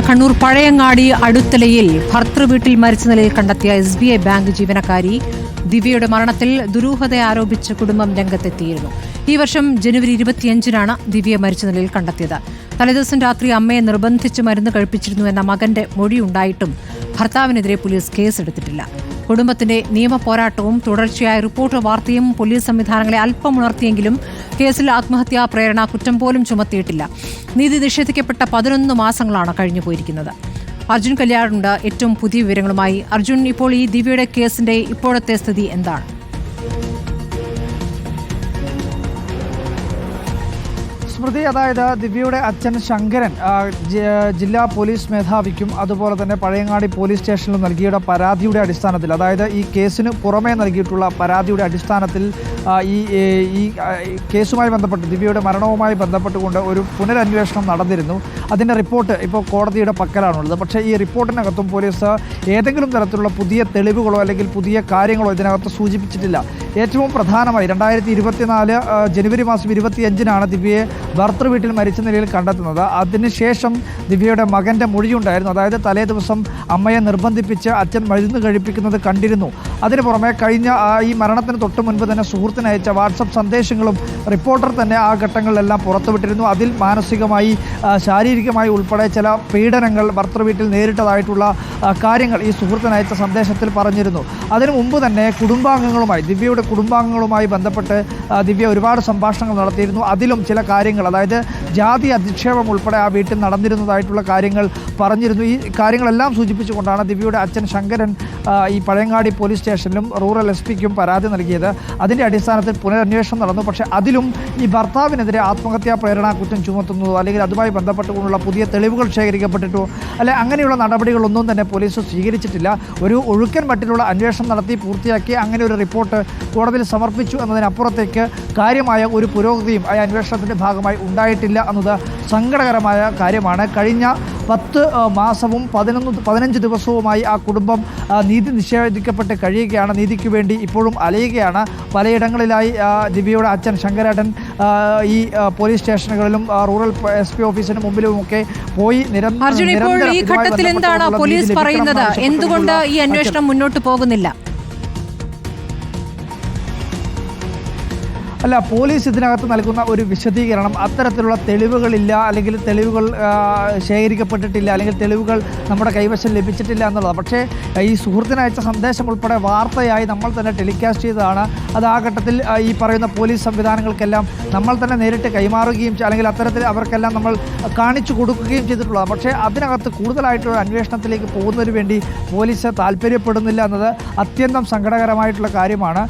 കണ്ണൂർ പഴയങ്ങാടി അടുത്തലയിൽ ഭർതൃവീട്ടിൽ മരിച്ച നിലയിൽ കണ്ടെത്തിയ SBI ബാങ്ക് ജീവനക്കാരി ദിവ്യയുടെ മരണത്തിൽ ദുരൂഹത ആരോപിച്ച് കുടുംബം രംഗത്തെത്തിയിരുന്നു. ഈ വർഷം ജനുവരി 25-നാണ് ദിവ്യ മരിച്ച നിലയിൽ കണ്ടെത്തിയത്. തലേദിവസം രാത്രി അമ്മയെ നിർബന്ധിച്ച് മരുന്ന് കഴിപ്പിച്ചിരുന്നു എന്ന മകന്റെ മൊഴിയുണ്ടായിട്ടും ഭർത്താവിനെതിരെ പോലീസ് കേസെടുത്തിട്ടില്ല. കുടുംബത്തിന്റെ നിയമ പോരാട്ടവും തുടർച്ചയായ റിപ്പോർട്ടർ വാർത്തയും പോലീസ് സംവിധാനങ്ങളെ അല്പം ഉണർത്തിയെങ്കിലും കേസിൽ ആത്മഹത്യാ പ്രേരണ കുറ്റം പോലും ചുമത്തിയിട്ടില്ല. നീതി നിഷേധിക്കപ്പെട്ട 11 മാസങ്ങളാണ് കഴിഞ്ഞുപോയിരിക്കുന്നത്. അർജുൻ കല്യാണുണ്ട് ഏറ്റവും പുതിയ വിവരങ്ങളുമായി. അർജുൻ, ഇപ്പോൾ ഈ ദിവ്യയുടെ കേസിന്റെ ഇപ്പോഴത്തെ സ്ഥിതി എന്താണ്? സ്മൃതി, അതായത് ദിവ്യയുടെ അച്ഛൻ ശങ്കരൻ ജില്ലാ പോലീസ് മേധാവിക്കും അതുപോലെ തന്നെ പഴയങ്ങാടി പോലീസ് സ്റ്റേഷനിലും നൽകിയ പരാതിയുടെ അടിസ്ഥാനത്തിൽ, അതായത് ഈ കേസിന് പുറമേ നൽകിയിട്ടുള്ള പരാതിയുടെ അടിസ്ഥാനത്തിൽ ഈ കേസുമായി ബന്ധപ്പെട്ട് ദിവ്യയുടെ മരണവുമായി ബന്ധപ്പെട്ടുകൊണ്ട് ഒരു പുനരന്വേഷണം നടന്നിരുന്നു. അതിൻ്റെ റിപ്പോർട്ട് ഇപ്പോൾ കോടതിയുടെ പക്കലാണുള്ളത്. പക്ഷേ ഈ റിപ്പോർട്ടിനകത്തും പോലീസ് ഏതെങ്കിലും തരത്തിലുള്ള പുതിയ തെളിവുകളോ അല്ലെങ്കിൽ പുതിയ കാര്യങ്ങളോ ഇതിനകത്ത് സൂചിപ്പിച്ചിട്ടില്ല. ഏറ്റവും പ്രധാനമായി 2024 ജനുവരി മാസം 25-നാണ് ദിവ്യയെ ഭർതൃവീട്ടിൽ മരിച്ച നിലയിൽ കണ്ടെത്തുന്നത്. അതിനുശേഷം ദിവ്യയുടെ മകൻ്റെ മൊഴിയുണ്ടായിരുന്നു. അതായത് തലേ ദിവസം അമ്മയെ നിർബന്ധിപ്പിച്ച് അച്ഛൻ മരുന്ന് കഴിപ്പിക്കുന്നത് കണ്ടിരുന്നു. അതിന് പുറമെ കഴിഞ്ഞ ഈ മരണത്തിന് തൊട്ട് മുൻപ് തന്നെ സുഹൃത്തിനയച്ച വാട്സപ്പ് സന്ദേശങ്ങളും റിപ്പോർട്ടർ തന്നെ ആ ഘട്ടങ്ങളിലെല്ലാം പുറത്തുവിട്ടിരുന്നു. അതിൽ മാനസികമായി ശാരീരികമായി ഉൾപ്പെടെ ചില പീഡനങ്ങൾ ഭർതൃവീട്ടിൽ നേരിട്ടതായിട്ടുള്ള കാര്യങ്ങൾ ഈ സുഹൃത്തിനയച്ച സന്ദേശത്തിൽ പറഞ്ഞിരുന്നു. അതിനു മുമ്പ് തന്നെ ദിവ്യയുടെ കുടുംബാംഗങ്ങളുമായി ബന്ധപ്പെട്ട് ദിവ്യ ഒരുപാട് സംഭാഷണങ്ങൾ നടത്തിയിരുന്നു. അതിലും ചില കാര്യങ്ങൾ, അതായത് ജാതി അധിക്ഷേപം ഉൾപ്പെടെ ആ വീട്ടിൽ നടന്നിരുന്നതായിട്ടുള്ള കാര്യങ്ങൾ പറഞ്ഞിരുന്നു. ഈ കാര്യങ്ങളെല്ലാം സൂചിപ്പിച്ചുകൊണ്ടാണ് ദിവ്യയുടെ അച്ഛൻ ശങ്കരൻ ഈ പഴയങ്ങാടി പോലീസ് സ്റ്റേഷനിലും റൂറൽ SP-ക്കും പരാതി നൽകിയത്. അതിൻ്റെ അടിസ്ഥാനത്തിൽ പുനരന്വേഷണം നടന്നു. പക്ഷേ അതിലും ഈ ഭർത്താവിനെതിരെ ആത്മഹത്യാ പ്രേരണ കുറ്റം ചുമത്തുന്നതോ അല്ലെങ്കിൽ അതുമായി ബന്ധപ്പെട്ടുകൊണ്ടുള്ള പുതിയ തെളിവുകൾ ശേഖരിക്കപ്പെട്ടിട്ടോ അല്ലെ അങ്ങനെയുള്ള നടപടികളൊന്നും തന്നെ പോലീസ് സ്വീകരിച്ചിട്ടില്ല. ഒരു ഒഴുക്കൻ മട്ടിലുള്ള അന്വേഷണം നടത്തി പൂർത്തിയാക്കി അങ്ങനെ ഒരു റിപ്പോർട്ട് കോടതിയിൽ സമർപ്പിച്ചു എന്നതിനപ്പുറത്തേക്ക് കാര്യമായ ഒരു പുരോഗതിയും ആ അന്വേഷണത്തിൻ്റെ ഭാഗമായി ഉണ്ടായിട്ടില്ല എന്നത് സങ്കടകരമായ കാര്യമാണ്. കഴിഞ്ഞ 10 മാസവും 15 ദിവസവുമായി ആ കുടുംബം നീതി നിഷേധിക്കപ്പെട്ട് കഴിയുകയാണ്. നീതിക്ക് വേണ്ടി ഇപ്പോഴും അലയുകയാണ്. പലയിടങ്ങളിലായി ദിവ്യയുടെ അച്ഛൻ ശങ്കരേട്ടൻ ഈ പോലീസ് സ്റ്റേഷനുകളിലും റൂറൽ SP ഓഫീസിന് മുമ്പിലുമൊക്കെ പോയി നിരന്തരം ഈ ഘട്ടത്തിൽ എന്താണ് പോലീസ് പറയുന്നത്? എന്തുകൊണ്ട് ഈ അന്വേഷണം മുന്നോട്ട് പോകുന്നില്ല? അല്ല, പോലീസ് ഇതിനകത്ത് നൽകുന്ന ഒരു വിശദീകരണം അത്തരത്തിലുള്ള തെളിവുകളില്ല, അല്ലെങ്കിൽ തെളിവുകൾ ശേഖരിക്കപ്പെട്ടിട്ടില്ല, അല്ലെങ്കിൽ തെളിവുകൾ നമ്മുടെ കൈവശം ലഭിച്ചിട്ടില്ല എന്നുള്ളതാണ്. പക്ഷേ ഈ സുഹൃത്തിനയച്ച സന്ദേശം ഉൾപ്പെടെ വാർത്തയായി നമ്മൾ തന്നെ ടെലികാസ്റ്റ് ചെയ്തതാണ്. അത് ആ ഘട്ടത്തിൽ ഈ പറയുന്ന പോലീസ് സംവിധാനങ്ങൾക്കെല്ലാം നമ്മൾ തന്നെ നേരിട്ട് കൈമാറുകയും അല്ലെങ്കിൽ അത്തരത്തിൽ അവർക്കെല്ലാം നമ്മൾ കാണിച്ചു കൊടുക്കുകയും ചെയ്തിട്ടുള്ളതാണ്. പക്ഷേ അതിനകത്ത് കൂടുതലായിട്ടുള്ള അന്വേഷണത്തിലേക്ക് പോകുന്നതിന് വേണ്ടി പോലീസ് താല്പര്യപ്പെടുന്നില്ല എന്നത് അത്യന്തം സങ്കടകരമായിട്ടുള്ള കാര്യമാണ്.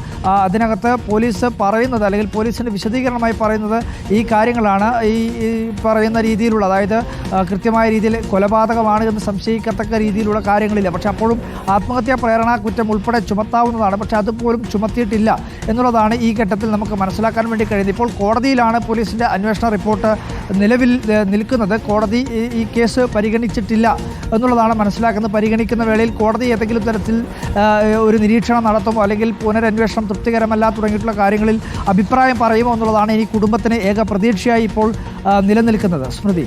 അതിനകത്ത് പോലീസ് പറയുന്നത്, അല്ലെങ്കിൽ പോലീസിൻ്റെ വിശദീകരണമായി പറയുന്നത് ഈ കാര്യങ്ങളാണ്. ഈ പറയുന്ന രീതിയിലുള്ള, അതായത് കൃത്യമായ രീതിയിൽ കൊലപാതകമാണ് എന്ന് സംശയിക്കത്തക്ക രീതിയിലുള്ള കാര്യങ്ങളില്ല. പക്ഷേ അപ്പോഴും ആത്മഹത്യാ പ്രേരണ കുറ്റം ഉൾപ്പെടെ ചുമത്താവുന്നതാണ്. പക്ഷേ അതുപോലും ചുമത്തിയിട്ടില്ല എന്നുള്ളതാണ് ഈ ഘട്ടത്തിൽ നമുക്ക് മനസ്സിലാക്കാൻ വേണ്ടി കഴിയുന്നത്. ഇപ്പോൾ കോടതിയിലാണ് പോലീസിൻ്റെ അന്വേഷണ റിപ്പോർട്ട് നിലവിൽ നിൽക്കുന്നത്. കോടതി ഈ കേസ് പരിഗണിച്ചിട്ടില്ല എന്നുള്ളതാണ് മനസ്സിലാക്കുന്നത്. പരിഗണിക്കുന്ന വേളയിൽ കോടതി ഏതെങ്കിലും തരത്തിൽ ഒരു നിരീക്ഷണം നടത്തുമോ അല്ലെങ്കിൽ പുനരന്വേഷണം തൃപ്തികരമല്ല തുടങ്ങിയിട്ടുള്ള കാര്യങ്ങളിൽ അഭിപ്രായം പറയുമോ എന്നുള്ളതാണ് ഇനി കുടുംബത്തിന് ഏക പ്രതീക്ഷയായി ഇപ്പോൾ നിലനിൽക്കുന്നത്. സ്മൃതി.